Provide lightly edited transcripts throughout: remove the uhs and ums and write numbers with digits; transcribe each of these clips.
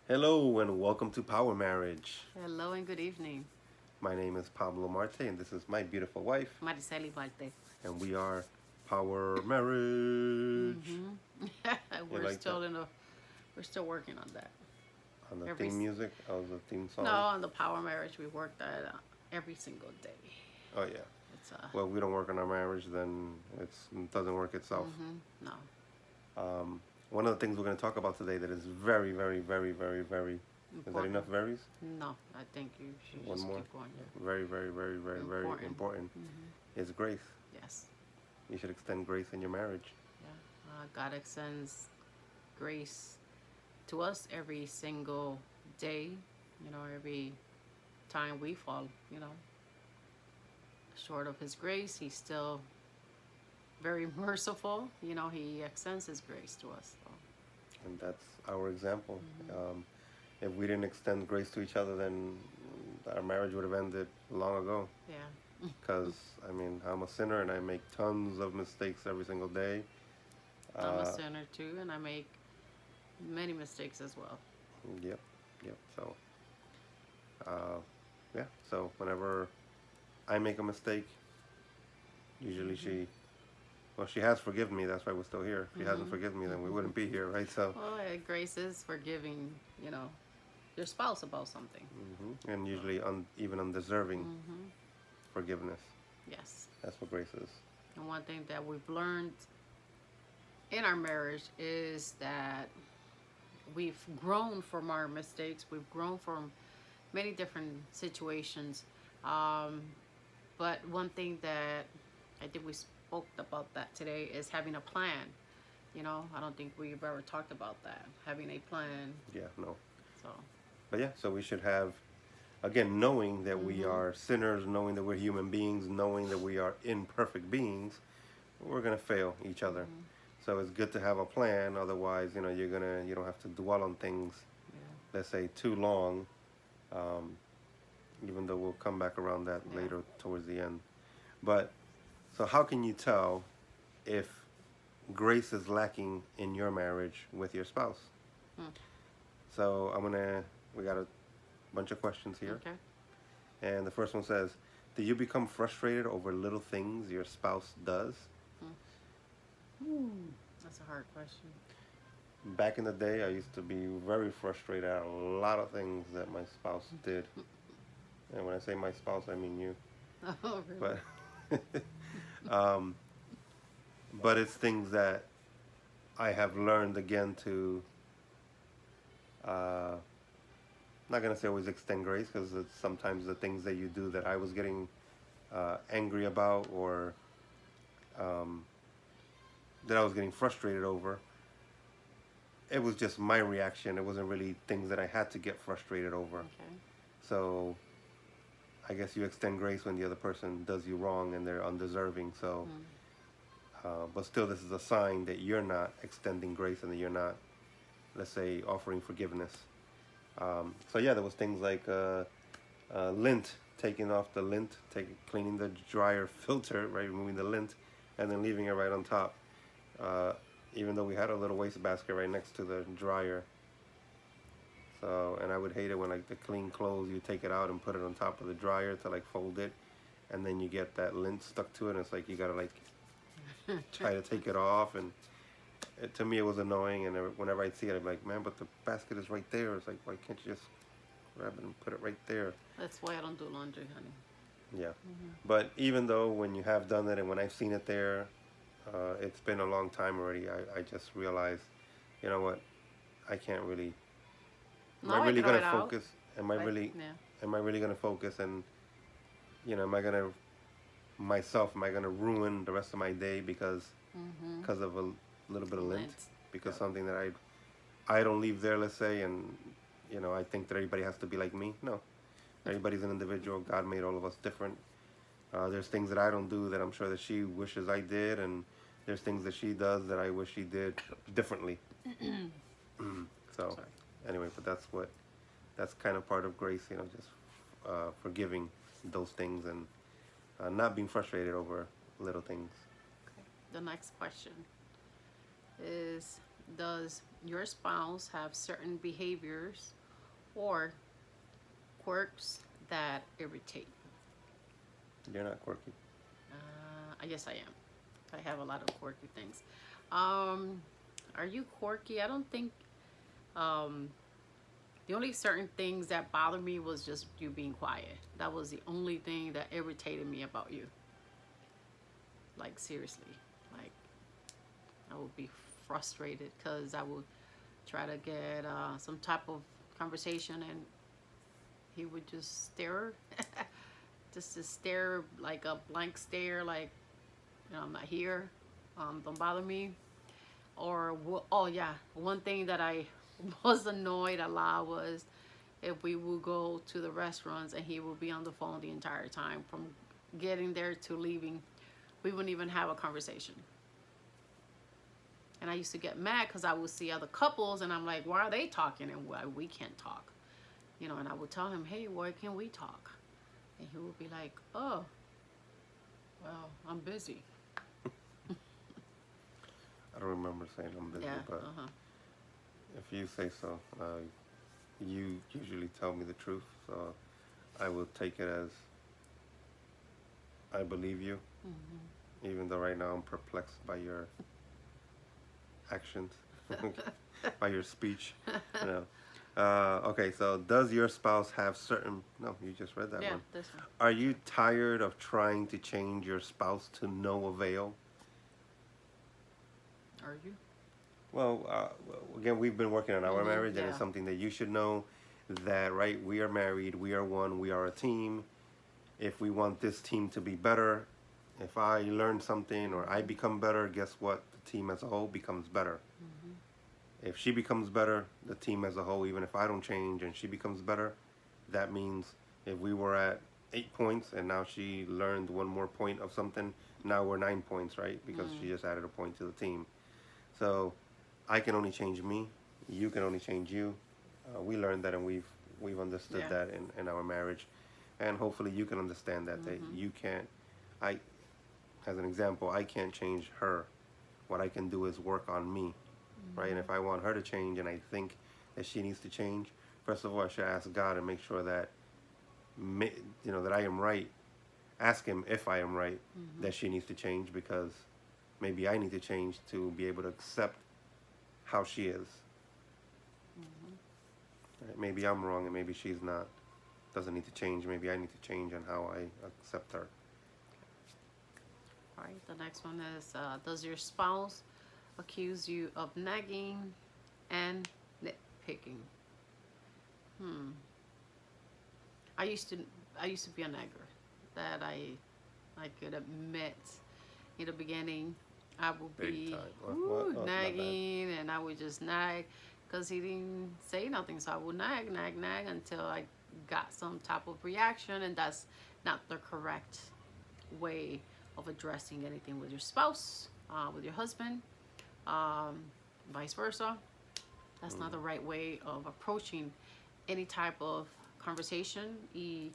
Hello and welcome to Power Marriage. Hello and good evening, My name is Pablo Marte and this is my beautiful wife, Mariceli Marte. and we are Power Marriage. hmm You we're like that? still in the, we're still working on that. On the Every theme s- music of the theme no, song? on the power marriage, we work that every single day. Oh, yeah. It's Well, if we don't work on our marriage, then it doesn't work itself. no Um, One of the things we're going to talk about today that is very, very, very, very, very. Is that enough important. varies? No, I think you should One just more. keep going here. Very, very, very, very, very Important. important is grace. Yes. You should extend grace in your marriage. Yeah. God extends grace to us every single day. Every time we fall. Short of His grace, He's still very merciful. He extends His grace to us. So. And that's our example. If we didn't extend grace to each other, then our marriage would have ended long ago. Yeah. Because, I mean, I'm a sinner and I make tons of mistakes every single day. I'm a Uh, sinner too, and I make many mistakes as well. yep, yep. So, uh, yeah. So, whenever I make a mistake, usually she has forgiven me. That's why we're still here. If she hasn't forgiven me, then we wouldn't be here, right? So, Well, grace is forgiving, your spouse about something. and usually even undeserving forgiveness. Yes. That's what grace is. And one thing that we've learned in our marriage is that we've grown from our mistakes. We've grown from many different situations. Um, but one thing that I think we spoke about that today is having a plan. I don't think we've ever talked about that, having a plan. Yeah, no. So, But yeah, so we should have, again, knowing that we are sinners, knowing that we're human beings, knowing that we are imperfect beings, we're gonna fail each other. So it's good to have a plan. Otherwise, you don't have to dwell on things, yeah, let's say, too long. Um, Even though we'll come back around that yeah. later towards the end. But so how can you tell if grace is lacking in your marriage with your spouse? Hmm. So we got a bunch of questions here. Okay. And the first one says, do you become frustrated over little things your spouse does? That's a hard question. Back in the day, I used to be very frustrated at a lot of things that my spouse did. And when I say my spouse, I mean you. Oh, really? But, um, but it's things that I have learned again to, not going to say always extend grace, because it's sometimes the things that you do that I was getting angry about, or um, that I was getting frustrated over. It was just my reaction. It wasn't really things that I had to get frustrated over. Okay. So I guess you extend grace when the other person does you wrong and they're undeserving. So, but still, this is a sign that you're not extending grace and that you're not, let's say, offering forgiveness. So yeah, there was things like lint, taking off the lint, cleaning the dryer filter, right, removing the lint, and then leaving it right on top. Even though we had a little waste basket right next to the dryer. So, and I would hate it when, like, the clean clothes, you take it out and put it on top of the dryer to, like, fold it, and then you get that lint stuck to it, and it's like you gotta, like, try to take it off, and to me it was annoying. And whenever I'd see it, I'd be like, man, but the basket is right there. It's like, why can't you just grab it and put it right there? That's why I don't do laundry, honey. Yeah. But even though when you have done it and when I've seen it there, it's been a long time already, I just realized, you know what, I can't really, am No, I I really throw gonna it out. focus? Am I But really, yeah. am I really gonna focus? And, am I gonna, myself, am I gonna ruin the rest of my day because of a little bit of lint? Lint. Because Yep. something that I don't leave there, let's say, and, I think that everybody has to be like me. No. Everybody's an individual. God made all of us different. There's things that I don't do that I'm sure that she wishes I did, and there's things that she does that I wish she did differently. So, Sorry. anyway, but that's kind of part of grace, just forgiving those things and not being frustrated over little things. Okay. The next question is, does your spouse have certain behaviors or quirks that irritate you? You're not quirky. I guess I am. I have a lot of quirky things. Um, are you quirky? I don't think. Um, the only certain things that bothered me was just you being quiet. That was the only thing that irritated me about you. Like seriously, like I would be frustrated because I would try to get some type of conversation and he would just stare, just to stare like a blank stare, like I'm not here. Don't bother me. Or oh yeah, one thing that I was annoyed a lot was if we would go to the restaurants and he would be on the phone the entire time from getting there to leaving. We wouldn't even have a conversation. And I used to get mad because I would see other couples and I'm like, why are they talking and why we can't talk? You know, and I would tell him, hey, why can't we talk? And he would be like, oh, well, I'm busy. I don't remember saying I'm busy, Yeah. but if you say so, you usually tell me the truth, so I will take it as I believe you, even though right now I'm perplexed by your actions, by your speech. You know. Okay, so does your spouse have certain? No, you just read that Yeah, one. this one. Are you tired of trying to change your spouse to no avail? Are you? Well, again, we've been working on our marriage, and Yeah. it's something that you should know that, right? We are married, we are one, we are a team. If we want this team to be better, if I learn something or I become better, guess what? The team as a whole becomes better. If she becomes better, the team as a whole, even if I don't change and she becomes better, that means if we were at 8 points and now she learned one more point of something, now we're 9 points, right? Because she just added a point to the team. So I can only change me. You can only change you. We learned that, and we've understood Yeah. that in our marriage, and hopefully you can understand that that you can't. I, as an example, I can't change her. What I can do is work on me, right? And if I want her to change, and I think that she needs to change, first of all, I should ask God and make sure that, that I am right. Ask Him if I am right, that she needs to change, because maybe I need to change to be able to accept how she is. Right? Maybe I'm wrong and maybe she's not. Doesn't need to change. Maybe I need to change on how I accept her. All right. The next one is, does your spouse accuse you of nagging and nitpicking? I used to I used to be a nagger. That I could admit in the beginning. I would Big be time. What? Oh, my bad. nagging, and I would just nag because he didn't say nothing. So I would nag, nag, nag until I got some type of reaction, and that's not the correct way of addressing anything with your spouse, with your husband, um, vice versa. That's not the right way of approaching any type of conversation. If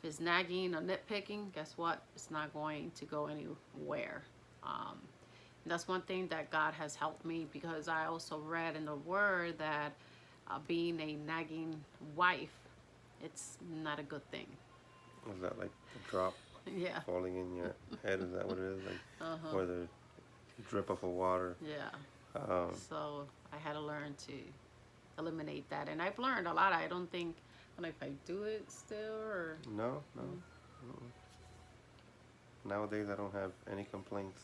it's nagging or nitpicking, guess what? It's not going to go anywhere. That's one thing that God has helped me, because I also read in the Word that being a nagging wife, it's not a good thing. Is that like a drop Yeah. falling in your head? Is that what it is? Like, or the drip of water? Yeah. Um, So I had to learn to eliminate that, and I've learned a lot. I don't know if I do it still or. no. Nowadays, I don't have any complaints.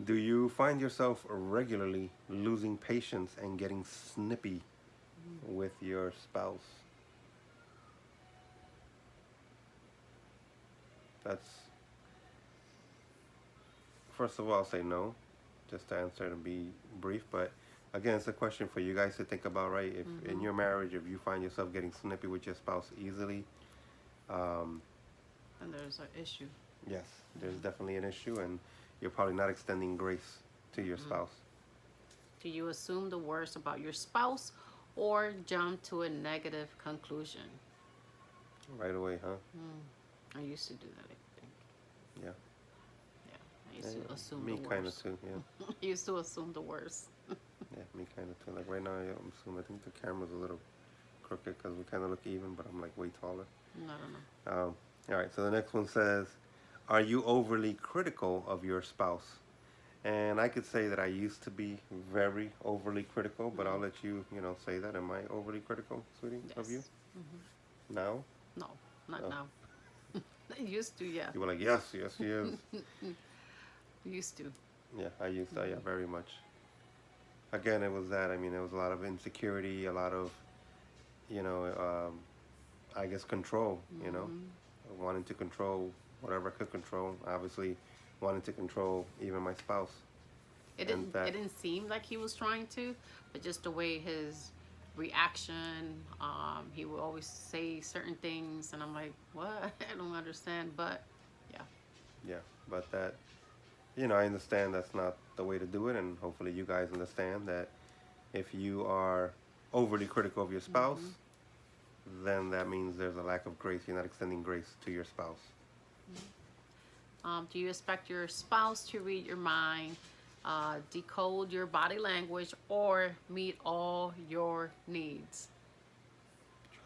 Do you find yourself regularly losing patience and getting snippy with your spouse? That's, first of all, I'll say no, just to answer and be brief. But again, it's a question for you guys to think about, right? If in your marriage, if you find yourself getting snippy with your spouse easily, And there's an issue. yes, there's definitely an issue, and you're probably not extending grace to your spouse. Do you assume the worst about your spouse or jump to a negative conclusion? Right away, huh? I used to do that, I think. Yeah. Yeah. I used to assume Me the kind of worst. too, yeah. I used to assume the worst. Yeah, me kind of too. Like right now, I'm assuming I think the camera's a little crooked because we kind of look even, but I'm like way taller. I don't know. All right, so the next one says, are you overly critical of your spouse? And I could say that I used to be very overly critical, but I'll let you, say that. Am I overly critical, sweetie, of you Yes. Hmm. now? No, not Oh, now. I used to, yeah. you were like, yes, yes, she is. Used to. Yeah, I used to, yeah, Hmm. very much. Again, it was that. I mean, there was a lot of insecurity, a lot of, you know, I guess control, Hmm. wanting to control whatever I could control. Obviously, wanting to control even my spouse. It And didn't. It that, didn't seem like he was trying to, but just the way his reaction. He would always say certain things, and I'm like, what? I don't understand. But yeah. yeah, but that, I understand that's not the way to do it. And hopefully, you guys understand that if you are overly critical of your spouse, Hmm. then that means there's a lack of grace. You're not extending grace to your spouse. Do you expect your spouse to read your mind, decode your body language, or meet all your needs?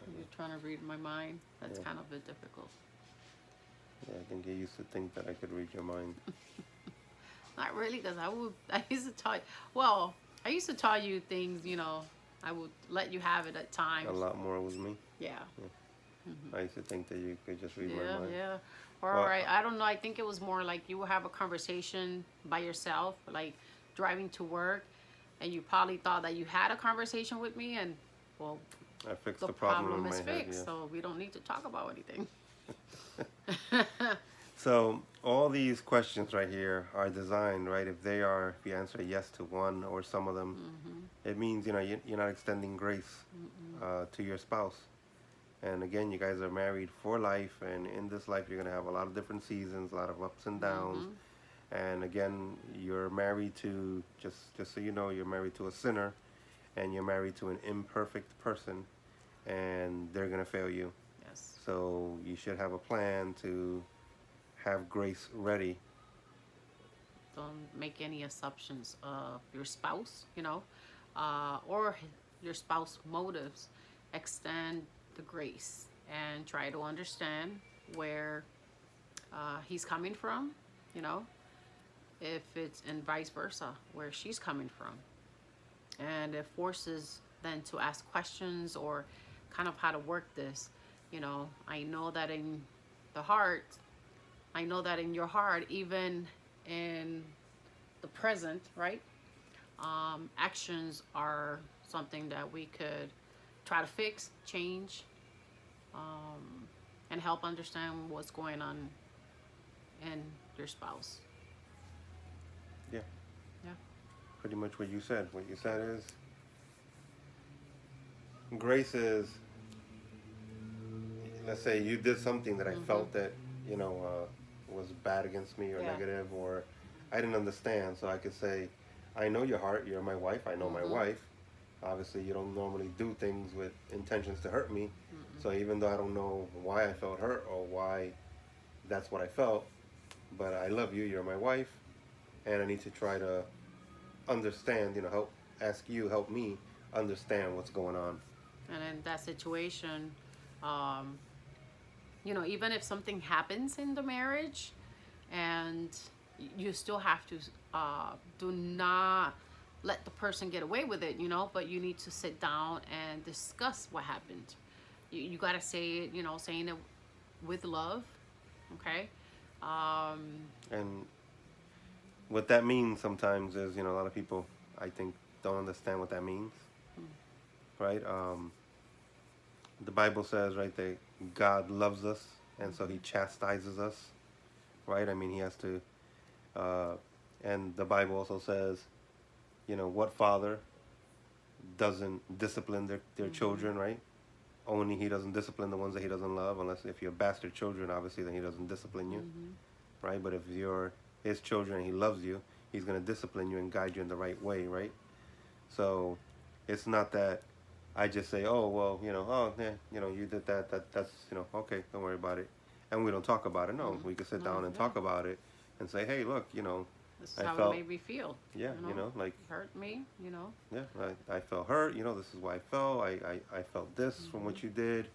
You're trying to read my mind. That's Yeah, kind of a bit difficult. yeah, I think you used to think that I could read your mind Not really, because I would. I used to tell. Well, I used to tell you things. I would let you have it at a times. lot more with me. Yeah. Yeah. Hmm. I used to think that you could just read my Yeah, mind. yeah. Or Well, I don't know. I think it was more like you would have a conversation by yourself, like driving to work, and you probably thought that you had a conversation with me, and well, I fixed the the problem problem in my is head, fixed, yeah. so we don't need to talk about anything. So all these questions right here are designed, right? If you answer yes to one or some of them, Hmm. it means you're not extending grace Mm-mm. to your spouse. And again, you guys are married for life, and in this life, you're gonna have a lot of different seasons, a lot of ups and downs. Hmm. And again, you're married to just so you know, you're married to a sinner, and you're married to an imperfect person, and they're gonna fail you. Yes. So you should have a plan to have grace ready. Don't make any assumptions of your spouse, or your spouse motives. Extend the grace and try to understand where he's coming from, you know, if it's and vice versa, where she's coming from. And it forces then to ask questions or kind of how to work this. I know that in the heart, I know that in your heart, even in the present, right? Actions are something that we could try to fix, change, and help understand what's going on in your spouse. Yeah, Yeah. pretty much what you said. What you said is grace is, let's say you did something that I Mhm. felt that, was bad against me or Yeah. negative or I didn't understand. So I could say, I know your heart. You're my wife. I know my Mhm. wife. Obviously, you don't normally do things with intentions to hurt me. Mm-mm. So even though I don't know why I felt hurt or why that's what I felt, but I love you. You're my wife, and I need to try to understand. Help me understand what's going on. And in that situation, um, even if something happens in the marriage, and you still have to do not let the person get away with it, but you need to sit down and discuss what happened. You got to say it, saying it with love, okay? Um, And what that means sometimes is, a lot of people, I think, don't understand what that means, right? The Bible says, right, that God loves us, and so He chastises us, right? I mean, He has to, uh, and the Bible also says, what father doesn't discipline their mhm, children, right? Only He doesn't discipline the ones that He doesn't love, unless if you're bastard children, obviously, then He doesn't discipline you, mhm, right? But if you're His children and He loves you, He's going to discipline you and guide you in the right way, right? So it's not that I just say, oh, well, oh, yeah, you did that, that's, okay, don't worry about it. And we don't talk about it. No, mhm. we could sit No, down and yeah. talk about it and say, hey, look, This is I how it felt, made me feel. yeah, You you know, know, like, hurt me. yeah, I felt hurt. You know, this is why I felt. I felt this from Hmm. what you did.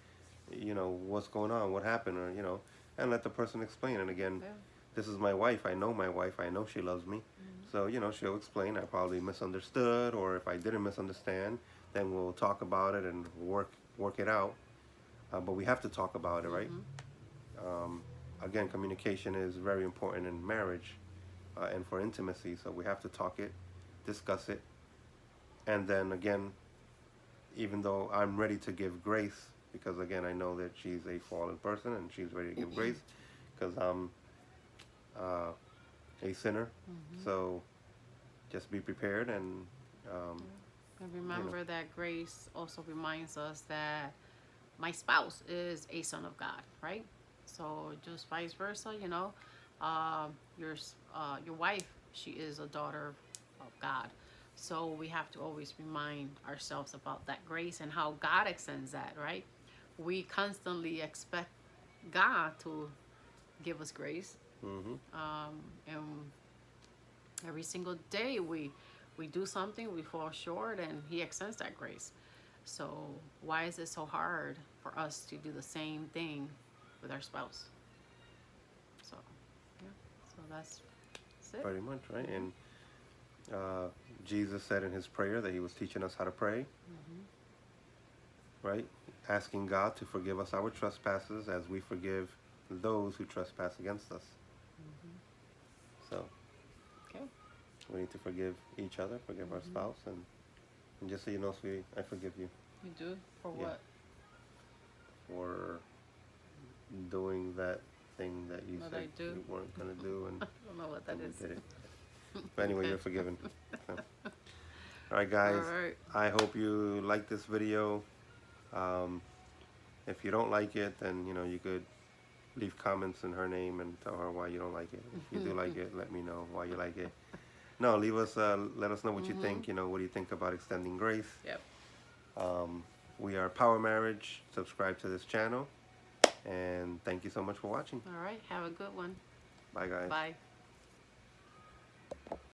You know, what's going on? What happened? Or, you know, and let the person explain. And again, Yeah. this is my wife. I know my wife. I know she loves me. Hmm. So, you know, she'll explain. I probably misunderstood, or if I didn't misunderstand, then we'll talk about it and work it out. But we have to talk about it, right? Hmm. Um, Again, communication is very important in marriage and for intimacy. So we have to talk it, discuss it, and then again, even though I'm ready to give grace, because again, I know that she's a fallen person and she's ready to give grace, because I'm uh, a sinner. Hmm. So just be prepared and, um, And you know, remember that grace also reminds us that my spouse is a son of God, right? So just vice versa, your wife, she is a daughter of God. So we have to always remind ourselves about that grace and how God extends that, right? We constantly expect God to give us grace, hmm and every single day we do something, we fall short, and He extends that grace. So why is it so hard for us to do the same thing with our spouse? So yeah, so that's it. pretty much, right? Hmm. And uh, Jesus said in his prayer that he was teaching us how to pray, Hmm. right? Asking God to forgive us our trespasses as we forgive those who trespass against us. Hmm. So Okay. we need to forgive each other, forgive our Hmm. spouse, and just so you know, sweetie, I forgive you. You do for Yeah, what? for doing that thing that you What said I do? you weren't gonna do, I don't know what that and you is. did it. But anyway, Okay. you're forgiven. So, all right, All guys. right. I hope you like this video. Um, if you don't like it, then you know you could leave comments in her name and tell her why you don't like it. If you do like it, let me know why you like it. No, leave us. Let us know what you Hmm. think. You know, what do you think about extending grace? Yep. Um, we are Power Marriage. Subscribe to this channel, and thank you so much for watching. All right. Have a good one. Bye, guys. Bye.